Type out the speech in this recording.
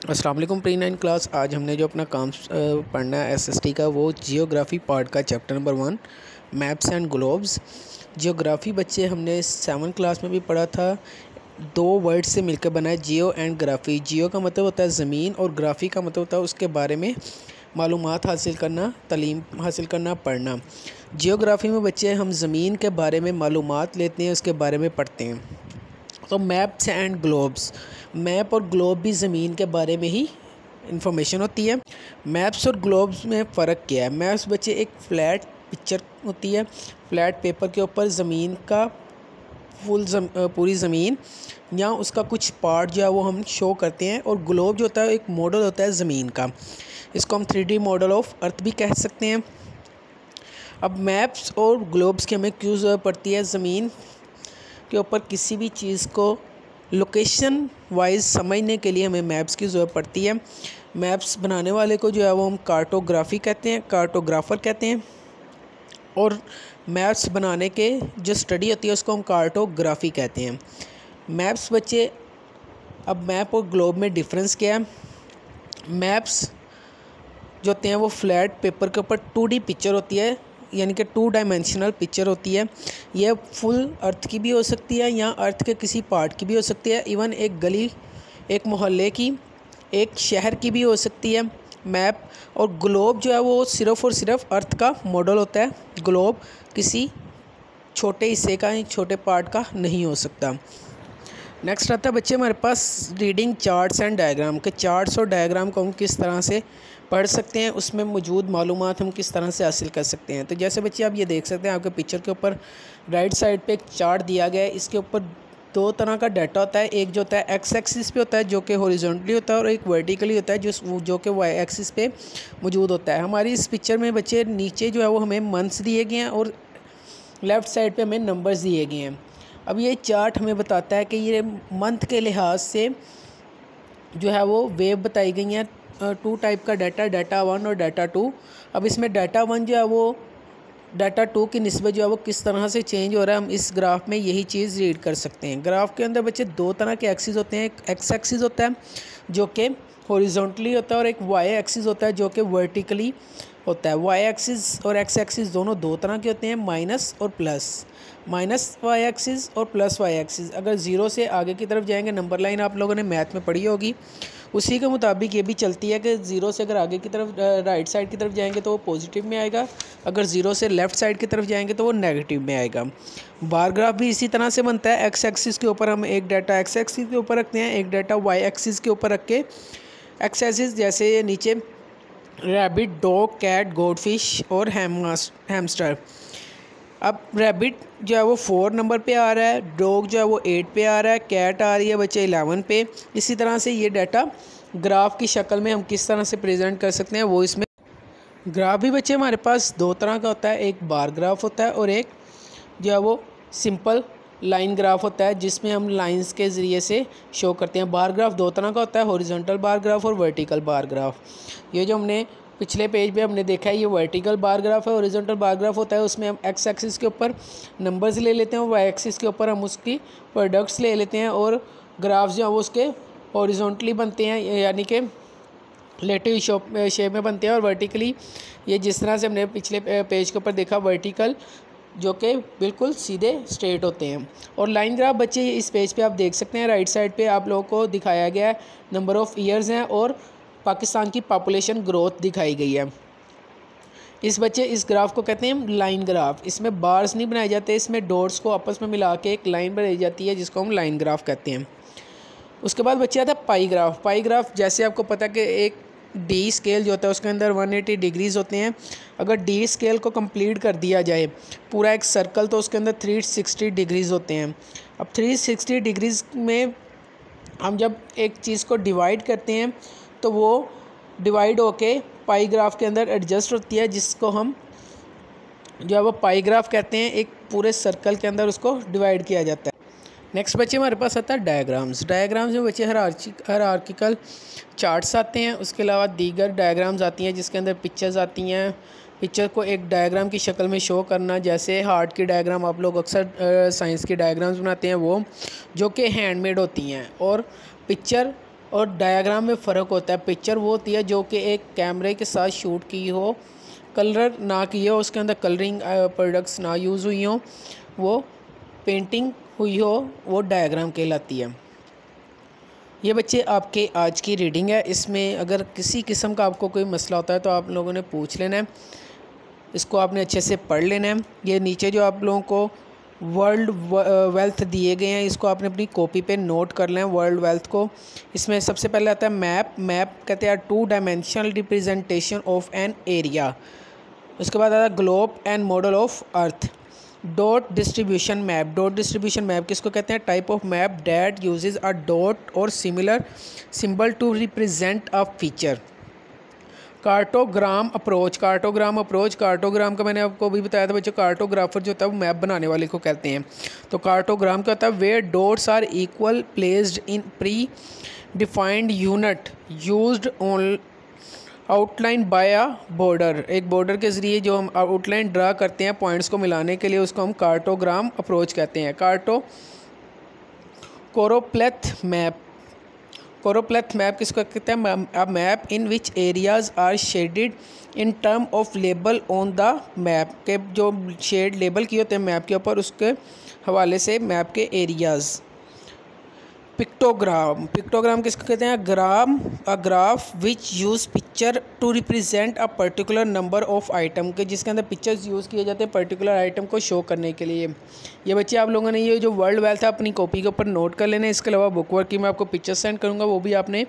अस्सलाम वालेकुम pre 9 class. आज हमने जो अपना काम पढ़ना है एसएसटी का, वो जियोग्राफी पार्ट का chapter number 1 maps and globes. Geography बच्चे हमने 7 क्लास में भी पढ़ा था। दो वर्ड से मिलकर बना है जियो एंड ग्राफी। जियो का मतलब होता है ज़मीन और ग्राफी का मतलब होता है उसके बारे में मालूमात हासिल करना, तालीम हासिल करना, पढ़ना। जियोग्राफी में बच्चे हम ज़मीन के बारे में मालूमात लेते हैं, उसके बारे में पढ़ते हैं। तो मैप्स एंड ग्लोब्स, मैप और ग्लोब भी ज़मीन के बारे में ही इंफॉर्मेशन होती है। मैप्स और ग्लोब्स में फ़र्क क्या है? मैप्स बच्चे एक फ़्लैट पिक्चर होती है, फ्लैट पेपर के ऊपर ज़मीन का पूरी ज़मीन या उसका कुछ पार्ट जो है वो हम शो करते हैं। और ग्लोब जो होता है एक मॉडल होता है ज़मीन का, इसको हम 3D मॉडल ऑफ अर्थ भी कह सकते हैं। अब मैप्स और ग्लोब्स की हमें क्यों ज़रूरत पड़ती है? ज़मीन के ऊपर किसी भी चीज़ को लोकेशन वाइज समझने के लिए हमें मैप्स की ज़रूरत पड़ती है। मैप्स बनाने वाले को जो है वो हम कार्टोग्राफी कहते हैं, कार्टोग्राफर कहते हैं। और मैप्स बनाने के जो स्टडी होती है उसको हम कार्टोग्राफी कहते हैं। मैप्स बच्चे, अब मैप और ग्लोब में डिफरेंस क्या है? मैप्स जो होते हैं वो फ्लैट पेपर के ऊपर 2D पिक्चर होती है, यानी कि 2 डायमेंशनल पिक्चर होती है। यह फुल अर्थ की भी हो सकती है या अर्थ के किसी पार्ट की भी हो सकती है, इवन एक गली, एक मोहल्ले की, एक शहर की भी हो सकती है मैप। और ग्लोब जो है वो सिर्फ़ और सिर्फ अर्थ का मॉडल होता है। ग्लोब किसी छोटे हिस्से का, छोटे पार्ट का नहीं हो सकता। नेक्स्ट आता है बच्चे हमारे पास रीडिंग चार्ट्स एंड डायग्राम के। चार्ट्स और डायग्राम को हम किस तरह से पढ़ सकते हैं, उसमें मौजूद मालूमात हम किस तरह से हासिल कर सकते हैं। तो जैसे बच्चे आप ये देख सकते हैं, आपके पिक्चर के ऊपर राइट साइड पे एक चार्ट दिया गया है। इसके ऊपर दो तरह का डाटा होता है। एक जो होता है एक्स एक्सिस पे होता है जो कि हॉरिजॉन्टली होता है, और एक वर्टिकली होता है जो कि वाई एक्सिस पे मौजूद होता है। हमारी इस पिक्चर में बच्चे नीचे जो है वो हमें मंथ्स दिए गए हैं और लेफ़्ट साइड पे हमें नंबर्स दिए गए हैं। अब ये चार्ट हमें बताता है कि ये मंथ के लिहाज से जो है वो वेव बताई गई हैं। 2 टाइप का डाटा, डाटा 1 और डाटा 2। अब इसमें डाटा 1 जो है वो डाटा 2 की निस्बत जो है वो किस तरह से चेंज हो रहा है, हम इस ग्राफ में यही चीज़ रीड कर सकते हैं। ग्राफ के अंदर बच्चे 2 तरह के एक्सिस होते हैं। एक एक्स एक्सिस होता है जो कि हॉरिजॉन्टली होता है, और एक वाई एक्सिस होता है जो कि वर्टिकली होता है। वाई एक्सिस और एक्स एक्सिस दोनों 2 तरह के होते हैं, माइनस और प्लस। माइनस वाई एक्सिस और प्लस वाई एक्सिस, अगर 0 से आगे की तरफ जाएंगे, नंबर लाइन आप लोगों ने मैथ में पढ़ी होगी, उसी के मुताबिक ये भी चलती है कि 0 से अगर आगे की तरफ राइट साइड की तरफ जाएंगे तो वो पॉजिटिव में आएगा, अगर 0 से लेफ़्ट साइड की तरफ जाएंगे तो वो नेगेटिव में आएगा। बार ग्राफ भी इसी तरह से बनता है। एक्स एक्सिस के ऊपर हम एक डाटा एक्स एक्सिस के ऊपर रखते हैं, एक डाटा वाई एक्सिस के ऊपर रख के एक्स एक्सिस जैसे नीचे रैबिट, डॉग, कैट, गोल्डफिश और हैमस्टर। अब रैबिट जो है वो 4 नंबर पे आ रहा है, डॉग जो है वो 8 पे आ रहा है, कैट आ रही है बच्चे 11 पे। इसी तरह से ये डाटा ग्राफ की शक्ल में हम किस तरह से प्रेजेंट कर सकते हैं वो इसमें। ग्राफ भी बच्चे हमारे पास 2 तरह का होता है, एक बार ग्राफ होता है और एक जो है वो सिंपल लाइन ग्राफ होता है, जिसमें हम लाइंस के ज़रिए से शो करते हैं। बार ग्राफ 2 तरह का होता है, हॉरिजॉन्टल बार ग्राफ और वर्टिकल बार ग्राफ। ये जो हमने पिछले पेज पे हमने देखा है, ये वर्टिकल बार ग्राफ है। हॉरिजॉन्टल बार ग्राफ होता है उसमें हम एक्स एक्सिस के ऊपर नंबर्स ले लेते हैं और वाई एक्सिस के ऊपर हम उसकी प्रोडक्ट्स ले लेते हैं, और ग्राफ्स जो हैं वो उसके हॉरिजॉन्टली बनते हैं, यानी कि लेटिव शेप में बनते हैं। और वर्टिकली ये जिस तरह से हमने पिछले पेज के ऊपर देखा, वर्टिकल जो कि बिल्कुल सीधे स्ट्रेट होते हैं। और लाइन ग्राफ बच्चे इस पेज पे आप देख सकते हैं, राइट साइड पे आप लोगों को दिखाया गया है, नंबर ऑफ़ ईयर्स हैं और पाकिस्तान की पॉपुलेशन ग्रोथ दिखाई गई है। इस ग्राफ को कहते हैं लाइन ग्राफ। इसमें बार्स नहीं बनाए जाते, इसमें डॉट्स को आपस में मिला के एक लाइन बनाई जाती है जिसको हम लाइन ग्राफ कहते हैं। उसके बाद बच्चे आता है पाई ग्राफ। पाई ग्राफ जैसे आपको पता है कि एक डी स्केल जो होता है उसके अंदर 180 डिग्रीज़ होते हैं। अगर डी स्केल को कंप्लीट कर दिया जाए पूरा एक सर्कल, तो उसके अंदर 360 डिग्रीज़ होते हैं। अब 360 डिग्रीज़ में हम जब एक चीज़ को डिवाइड करते हैं तो वो डिवाइड होके पाई ग्राफ के अंदर एडजस्ट होती है, जिसको हम जो है वो पाई ग्राफ कहते हैं। एक पूरे सर्कल के अंदर उसको डिवाइड किया जाता है। नेक्स्ट बच्चे हमारे पास आता है डायग्राम्स। डायग्राम्स में बच्चे हायरार्किकल चार्ट्स आते हैं, उसके अलावा दीगर डायग्राम्स आती हैं जिसके अंदर पिक्चर्स आती हैं। पिक्चर को एक डायग्राम की शक्ल में शो करना, जैसे हार्ट की डायग्राम आप लोग अक्सर साइंस की डायग्राम्स बनाते हैं, वो जो कि हैंडमेड होती हैं। और पिक्चर और डायग्राम में फ़र्क होता है। पिक्चर वो होती है जो कि एक कैमरे के साथ शूट की हो, कलर ना की हो, उसके अंदर कलरिंग प्रोडक्ट्स ना यूज़ हुई हो, वो पेंटिंग हुई हो, वो डायग्राम कहलाती है। ये बच्चे आपके आज की रीडिंग है। इसमें अगर किसी किस्म का आपको कोई मसला होता है तो आप लोगों ने पूछ लेना है, इसको आपने अच्छे से पढ़ लेना है। ये नीचे जो आप लोगों को वर्ल्ड वेल्थ दिए गए हैं, इसको आपने अपनी कॉपी पे नोट कर लें वर्ल्ड वेल्थ को। इसमें सबसे पहले आता है मैप। मैप कहते हैं 2 dimensional representation of an area. उसके बाद आता है globe and model of earth. Dot distribution map. Dot distribution map किसको कहते हैं? Type of map that uses a dot or similar symbol to represent a feature. Cartogram approach. Cartogram approach, cartogram का मैंने आपको भी बताया था बच्चों, कार्टोग्राफर जो होता है वो मैप बनाने वाले को कहते हैं। तो कार्टोग्राम क्या होता है? Where dots are equal placed in predefined unit used on outline by a border. एक बॉर्डर के ज़रिए जो हम आउटलाइन ड्रा करते हैं पॉइंट्स को मिलाने के लिए, उसको हम कार्टोग्राम अप्रोच कहते हैं। कोरोप्लेथ मैप। कोरोप्लेथ मैप किसको कहते हैं? A map in which areas are shaded in term of label on the map, के जो शेड लेबल किए होते हैं मैप के ऊपर, उसके हवाले से मैप के एरियाज़। पिक्टोग्राम। पिक्टोग्राम किसको कहते हैं? A graph which use picture to represent a particular number of item, के जिसके अंदर पिक्चर्स यूज़ किए जाते हैं पर्टिकुलर आइटम को शो करने के लिए। ये बच्चे आप लोगों ने ये जो वर्ल्ड वेल्थ है अपनी कॉपी के ऊपर नोट कर लेना है। इसके अलावा बुक वर्क की मैं आपको पिक्चर सेंड करूँगा, वो भी आपने